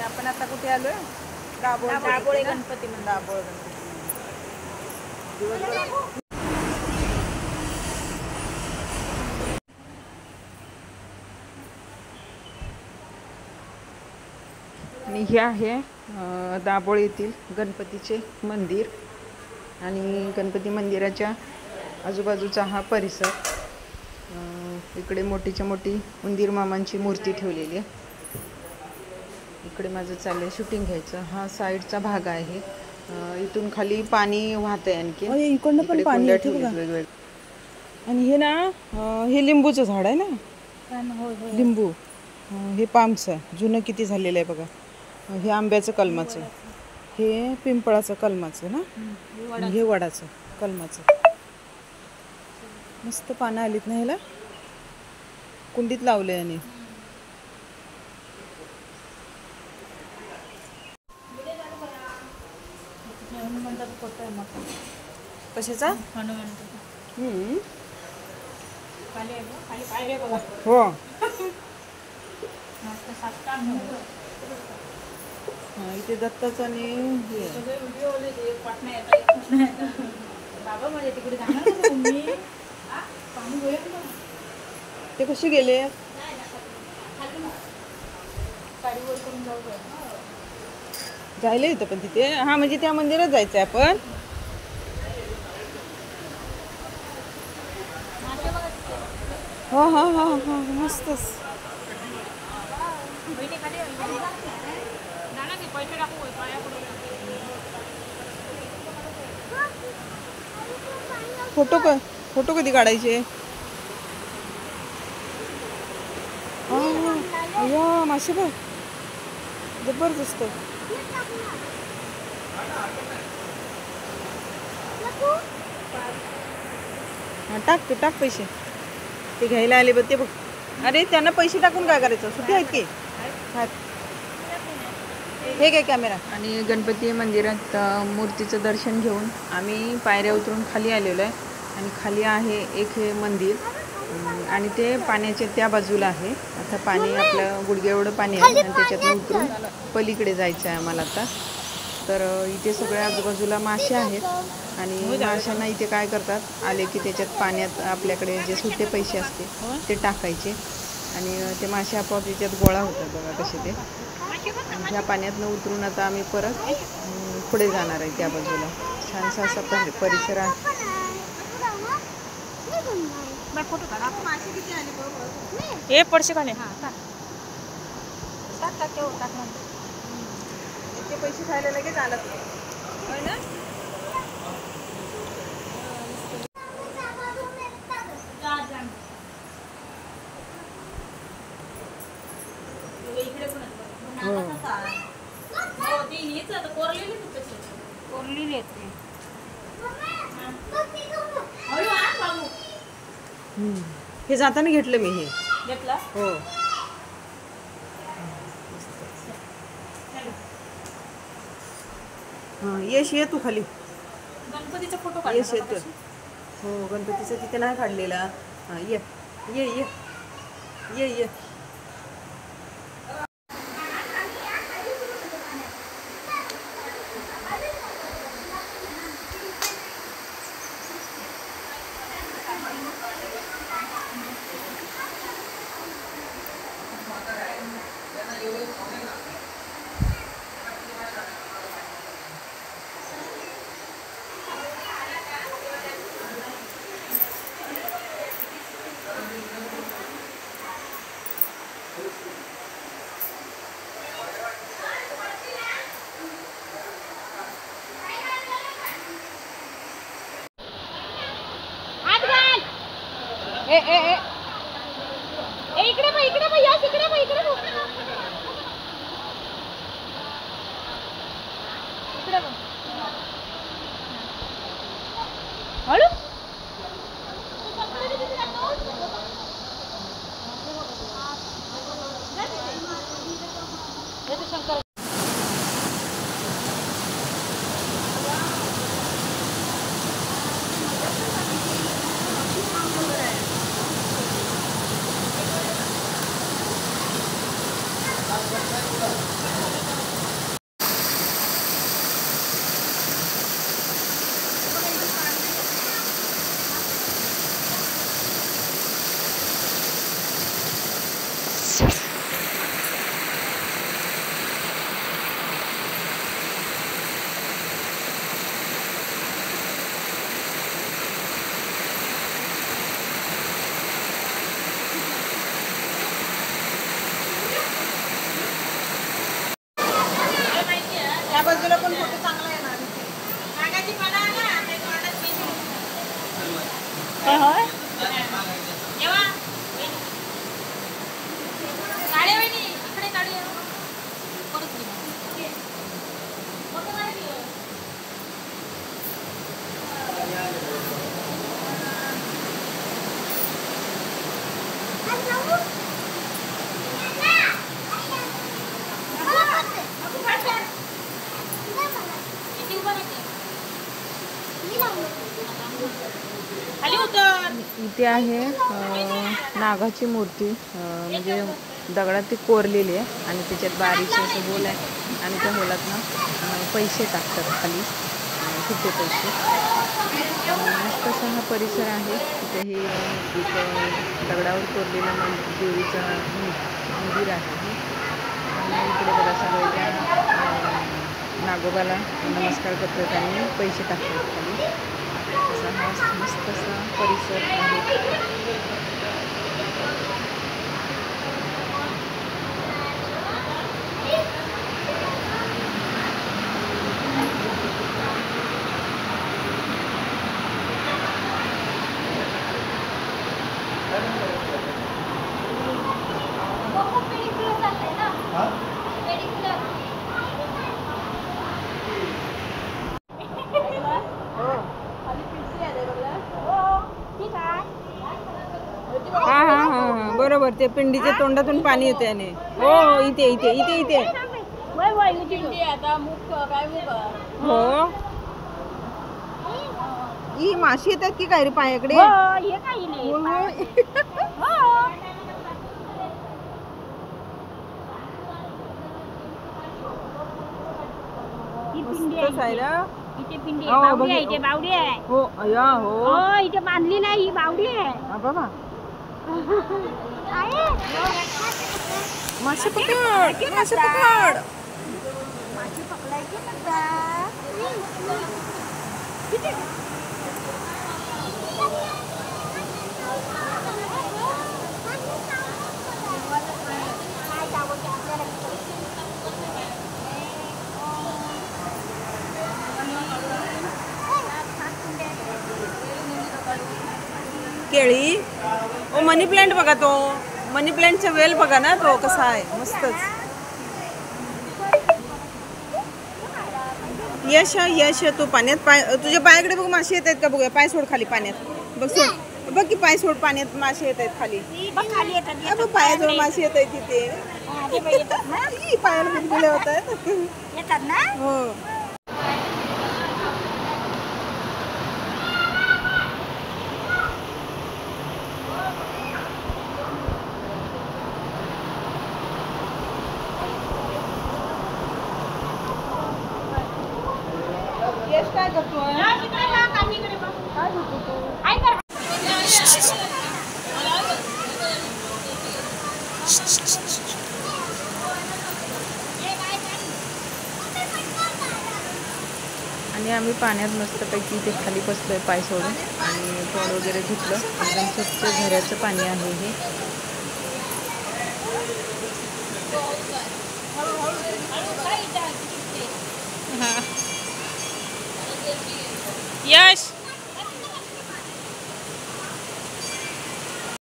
आपण आता कुठे आलोय? दाभोळे गणपती मंदिर. दाभोळे गणपती आणि हे आहे दाभोळे येथील गणपतीचे मंदिर आणि गणपती मंदिराच्या आजूबाजूचा हा परिसर. इकडे मोठीच्या मोठी उंदीर मामांची मूर्ती ठेवलेली आहे. इकडे माझं चाललंय शूटिंग घ्यायचं. हा साईडचा भाग आहे. इथून खाली पाणी वाहतंय आणखी. इकडनं पण पाणी येते बघा. वेगवेगळे. आणि हे ना हे लिंबूचं झाड आहे ना. लिंबू हे पामचं जुनं किती झालेलं आहे बघा. हे आंब्याचं कलमाचं, हे पिंपळाचं कलमाचं ना, हे वडाचं कलमाचं. मस्त पानं आलीत ना ह्याला. कुंडीत लावले आणि कशाचा हो इथे दत्ताचं आणि ते कसे गेले. जायला येतं पण तिथे. हा म्हणजे त्या मंदिरात जायचंय आपण. हो हा हा हा मस्तच. फोटो कधी काढायचे. अय्या मासे बघ जबरदस्त. टाक पैसे. ते घ्यायला आले बघ ते बघ. अरे त्यांना पैसे टाकून काय करायचं. सुट्टी आहेत की. हे काय कॅमेरा. आणि गणपती मंदिरात मूर्तीचं दर्शन घेऊन आम्ही पायऱ्या उतरून खाली आलेलो आहे. आणि खाली आहे एक हे मंदिर आणि ते पाण्याच्या त्या बाजूला आहे. आता पाणी आपलं गुडघे एवढं पाणी आहे आणि त्याच्यातून उतरून पलीकडे जायचं आहे आम्हाला आता. तर इथे सगळ्या आजूबाजूला मासे आहेत आणि माशांना इथे काय करतात आले की त्याच्यात पाण्यात आपल्याकडे जे सुट्टे पैसे असते ते टाकायचे आणि ते मासे आपोआप त्याच्यात गोळा होतात बघा कसे ते. ह्या पाण्यातनं उतरून आता आम्ही परत पुढे जाणार आहे त्या बाजूला. छानसा असा परिसर आहे. हे पडशे खाले ते पैसे खायला लगेच आलं ना. हे जाताना घेतलं मी. हे घेतला हो. यश ये तू खाली. गणपतीचा फोटो यश येतो. हो गणपतीचा तिथे नाही काढलेला. ये ये ये ये ये. इकडे या इकडे हळू शंकर. इथे आहे नागाची मूर्ती, म्हणजे दगडात ती कोरलेली आहे आणि त्याच्यात बारीकसे असं होल आहे आणि त्या होलात ना पैसे टाकतात खाली, सुटे पैसे. मस्त असा हा परिसर आहे. तिथेही एक दगडावर कोरलेलं देवीचं मंदिर आहे आणि इकडे बघा सगळे त्या नागोबाला नमस्कार करतात आणि पैसे टाकतात खाली. असा हा मस्त असा परिसर आहे. हा हा हा हा बरोबर, ते पिंडीच्या तोंडातून पाणी येते आणि हो इथे इथे इथे इथे हो. ही माशी येतात की काय रे पायाकडे? मस्तच आहे ना. इथे पिंडी आहे, बावडी आहे, इथे बावडी आहे. हो अया हो. हो इथे बांधली नाही, ही बावडी आहे. बाबा मासे पकड, मासे पकड. माशी पकडायची नसता. केळी. ओ मनी प्लांट बघा, तो मनी प्लांटचा वेल बघा ना, तो कसा आहे मस्तच. यश यश तू पाण्यात पाय, तुझ्या पायाकडे बघ मासे येत आहेत का बघूया. पाय सोड खाली पाण्यात, बघ सोड, बघ की पाय सोड पाण्यात, मासे येत आहेत खाली. पायाजवळ मासे येत आहेत तिथे. पायाला गुदगुले होत आहेत ना. हो. काय करतोय? आणि आम्ही पाण्यात मस्तपैकी इथे खाली बसलोय पाय सोडून आणि तोंड वगैरे धुतलं. एकदम स्वच्छ झऱ्याचं पाणी आहे हे. यश